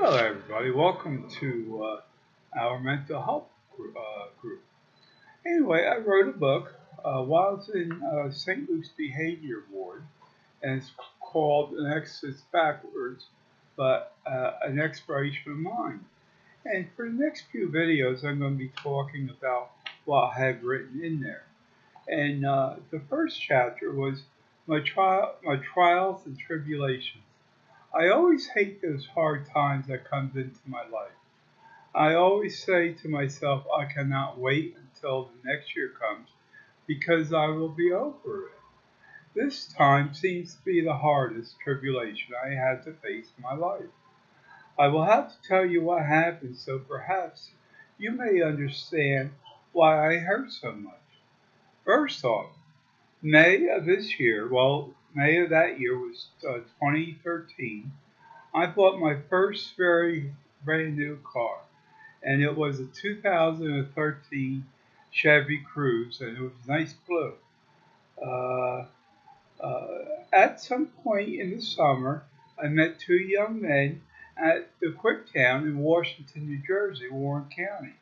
Hello, everybody. Welcome to our mental health group. Anyway, I wrote a book while I was in St. Luke's Behavior Ward, and it's called An Exodus Backwards, but an Exploration of Mind. And for the next few videos, I'm going to be talking about what I have written in there. And the first chapter was my trials and tribulations. I always hate those hard times that comes into my life. I always say to myself, I cannot wait until the next year comes because I will be over it. This time seems to be the hardest tribulation I had to face in my life. I will have to tell you what happened so perhaps you may understand why I hurt so much. First off, May of that year was 2013. I bought my first very brand new car, and it was a 2013 Chevy Cruze, and it was nice blue. Uh, at some point in the summer, I met two young men at the Quicktown in Washington, New Jersey, Warren County.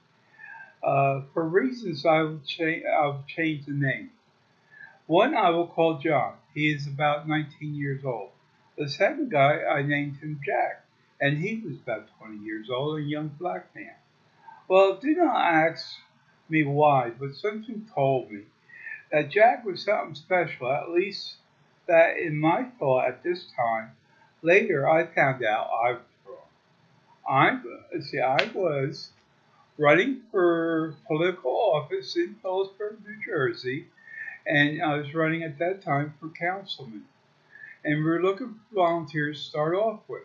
For reasons I'll change the name. One I will call John. He is about 19 years old. The second guy, I named him Jack, and he was about 20 years old, a young black man. Well, do not ask me why, but something told me that Jack was something special, at least that in my thought at this time. Later, I found out I was wrong. I was running for political office in Phillipsburg, New Jersey, and I was running at that time for councilman. And we were looking for volunteers to start off with.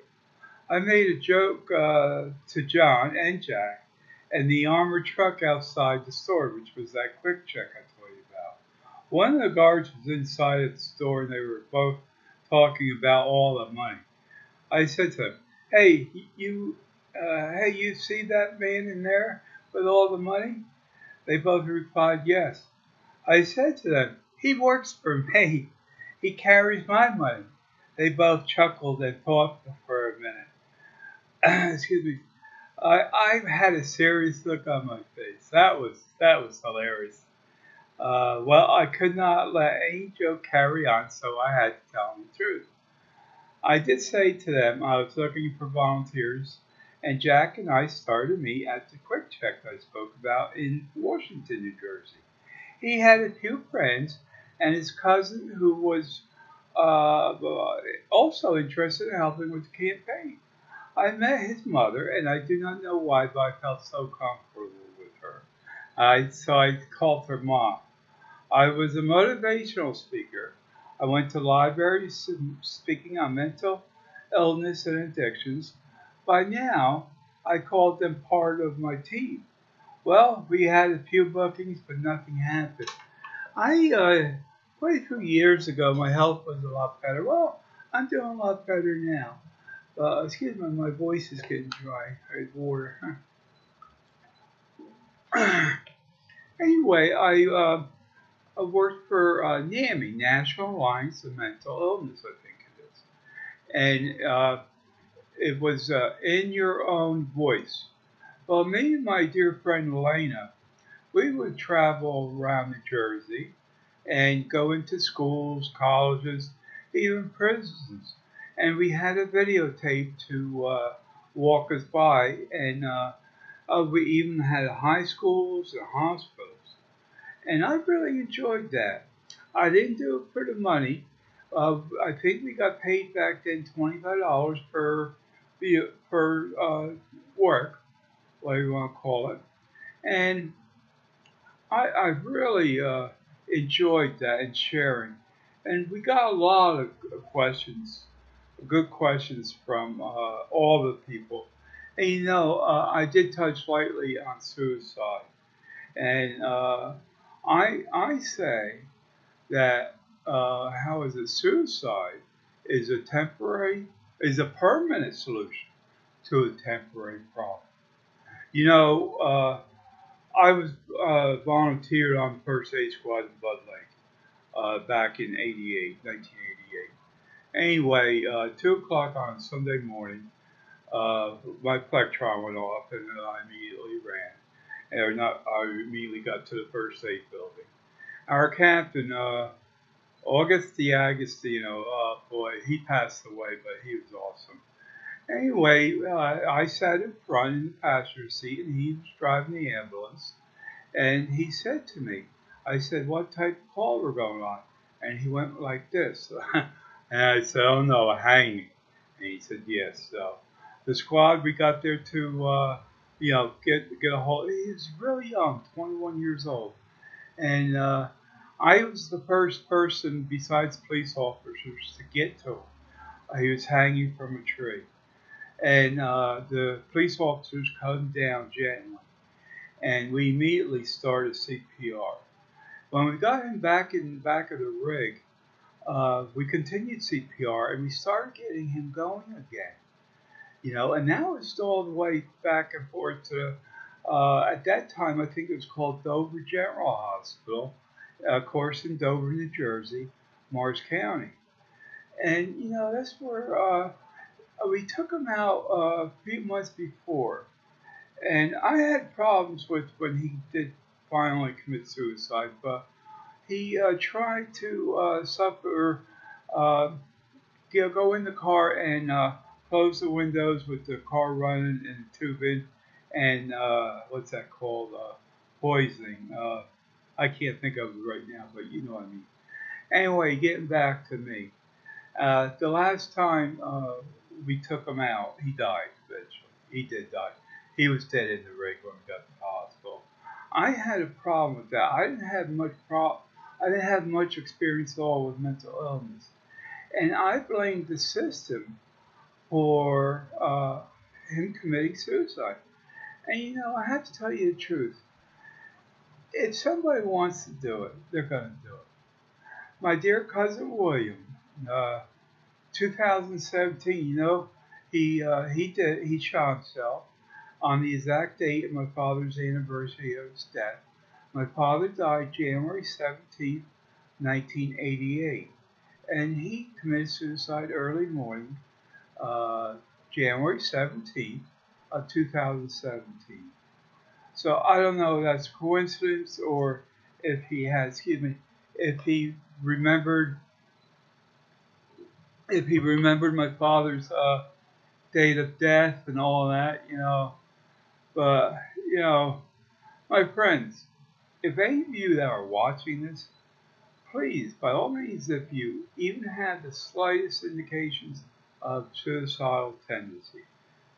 I made a joke to John and Jack and the armored truck outside the store, which was that quick check I told you about. One of the guards was inside at the store and they were both talking about all the money. I said to them, hey, you see that man in there with all the money? They both replied, yes. I said to them, he works for me. He carries my money. They both chuckled and thought for a minute. Excuse me. I had a serious look on my face. That was hilarious. Well, I could not let any joke carry on, so I had to tell them the truth. I did say to them I was looking for volunteers, and Jack and I started to meet at the quick check I spoke about in Washington, New Jersey. He had a few friends and his cousin who was also interested in helping with the campaign. I met his mother, and I do not know why, but I felt so comfortable with her. So I called her Mom. I was a motivational speaker. I went to libraries speaking on mental illness and addictions. By now, I called them part of my team. Well, we had a few bookings, but nothing happened. Quite a few years ago, my health was a lot better. Well, I'm doing a lot better now. Excuse me, my voice is getting dry. I had water. Anyway, I worked for NAMI, National Alliance of Mental Illness, I think it is. And it was In Your Own Voice. Well, me and my dear friend Elena, we would travel around New Jersey and go into schools, colleges, even prisons. And we had a videotape to walk us by, and we even had high schools and hospitals. And I really enjoyed that. I didn't do it for the money. I think we got paid back then $25 per work, whatever you want to call it. And I really enjoyed that and sharing. And we got a lot of questions, good questions from all the people. And I did touch lightly on suicide. And I say that how is it? Suicide is is a permanent solution to a temporary problem. You know, I was volunteered on First Aid Squad in Bud Lake back in 1988. Anyway, 2 o'clock on Sunday morning, my plectron went off, and then I immediately ran. Or not, I immediately got to the first aid building. Our captain, August D'Agostino, boy, he passed away, but he was awesome. Anyway, I sat in front in the passenger seat, and he was driving the ambulance. And he said to me, I said, "What type of call we're going on?" And he went like this. And I said, "Oh no, a hanging." And he said, "Yes." So the squad, we got there to, get a hold. He was really young, 21 years old. And I was the first person besides police officers to get to him. He was hanging from a tree. And the police officers cut him down gently. And we immediately started CPR. When we got him back in the back of the rig, we continued CPR and we started getting him going again. And that was all the way back and forth to, at that time, I think it was called Dover General Hospital, of course, in Dover, New Jersey, Morris County. And, that's where we took him out a few months before. And I had problems with when he did finally commit suicide, but he tried to suffer, uh, go in the car and close the windows with the car running and tubing and what's that called? Poisoning. I can't think of it right now, but you know what I mean. Anyway, getting back to me. The last time we took him out, he died eventually. He did die. He was dead in the rig when we got to the hospital. I had a problem with that. I didn't have much experience at all with mental illness, and I blamed the system for him committing suicide. And I have to tell you the truth. If somebody wants to do it, they're going to do it. My dear cousin William, uh, 2017, he shot himself on the exact date of my father's anniversary of his death. My father died January 17th, 1988, and he committed suicide early morning, uh, January 17th, 2017. So I don't know if that's coincidence or if he has, excuse me, if he remembered, if he remembered my father's date of death and all that. But my friends, if any of you that are watching this, please, by all means, if you even have the slightest indications of suicidal tendency,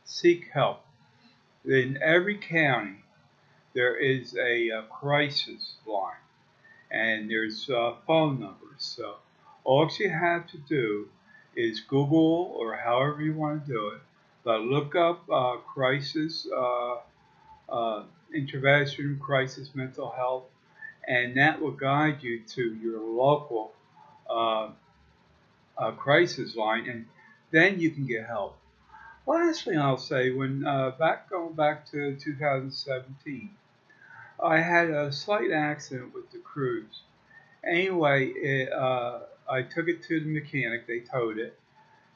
seek help. In every county, there is a crisis line, and there's phone numbers. So all you have to do is Google or however you want to do it, but look up crisis intervention, crisis mental health, and that will guide you to your local uh, crisis line, and then you can get help. Lastly, I'll say when going back to 2017, I had a slight accident with the cruise. Anyway, I took it to the mechanic. They towed it.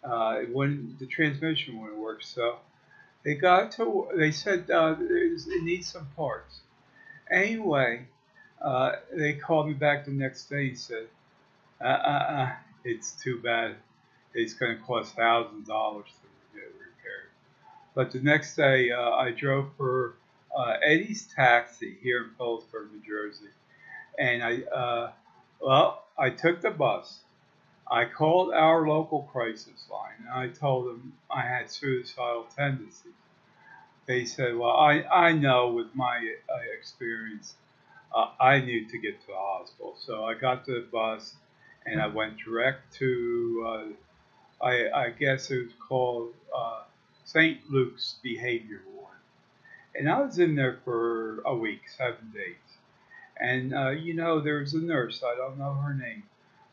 When the transmission wouldn't work, so they said it needs some parts. Anyway, they called me back the next day and said, it's too bad. It's going to cost $1,000 to get it repaired. But the next day, I drove for Eddie's Taxi here in Phillipsburg, New Jersey, and I took the bus. I called our local crisis line, and I told them I had suicidal tendencies. They said, "Well, I know with my experience, I need to get to the hospital." So I got the bus, and I went direct to I guess it was called St. Luke's Behavior Ward, and I was in there for a week, 7 days. And there was a nurse. I don't know her name,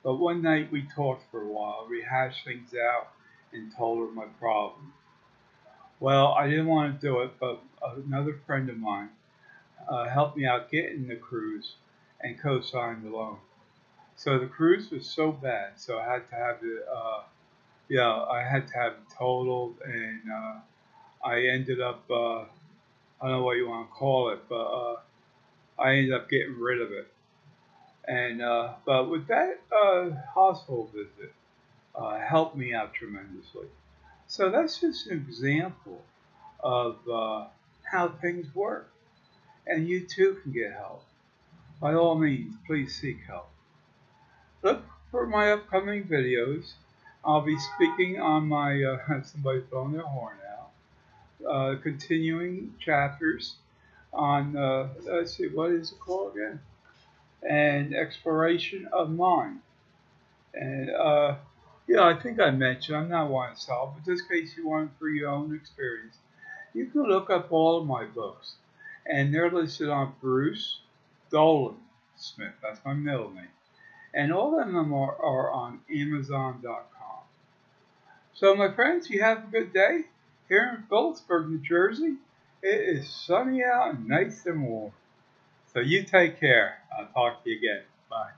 but one night we talked for a while, rehashed things out, and told her my problem. Well, I didn't want to do it, but another friend of mine helped me out getting the cruise and co-signed the loan. So the cruise was so bad, so I had to have it. I had to have it totaled, and I ended up, I don't know what you want to call it, but I ended up getting rid of it. And but with that hospital visit, helped me out tremendously. So that's just an example of how things work. And you too can get help. By all means, please seek help. Look for my upcoming videos. I'll be speaking on my, somebody's blowing their horn out, continuing chapters on, let's see, what is it called again? And exploration of mind. And, I think I mentioned, I'm not one to solve, but just in case you want it for your own experience, you can look up all of my books. And they're listed on Bruce Dolan Smith. That's my middle name. And all of them are on Amazon.com. So, my friends, you have a good day. Here in Phillipsburg, New Jersey, it is sunny out and nice and warm. So, you take care. I'll talk to you again. Bye.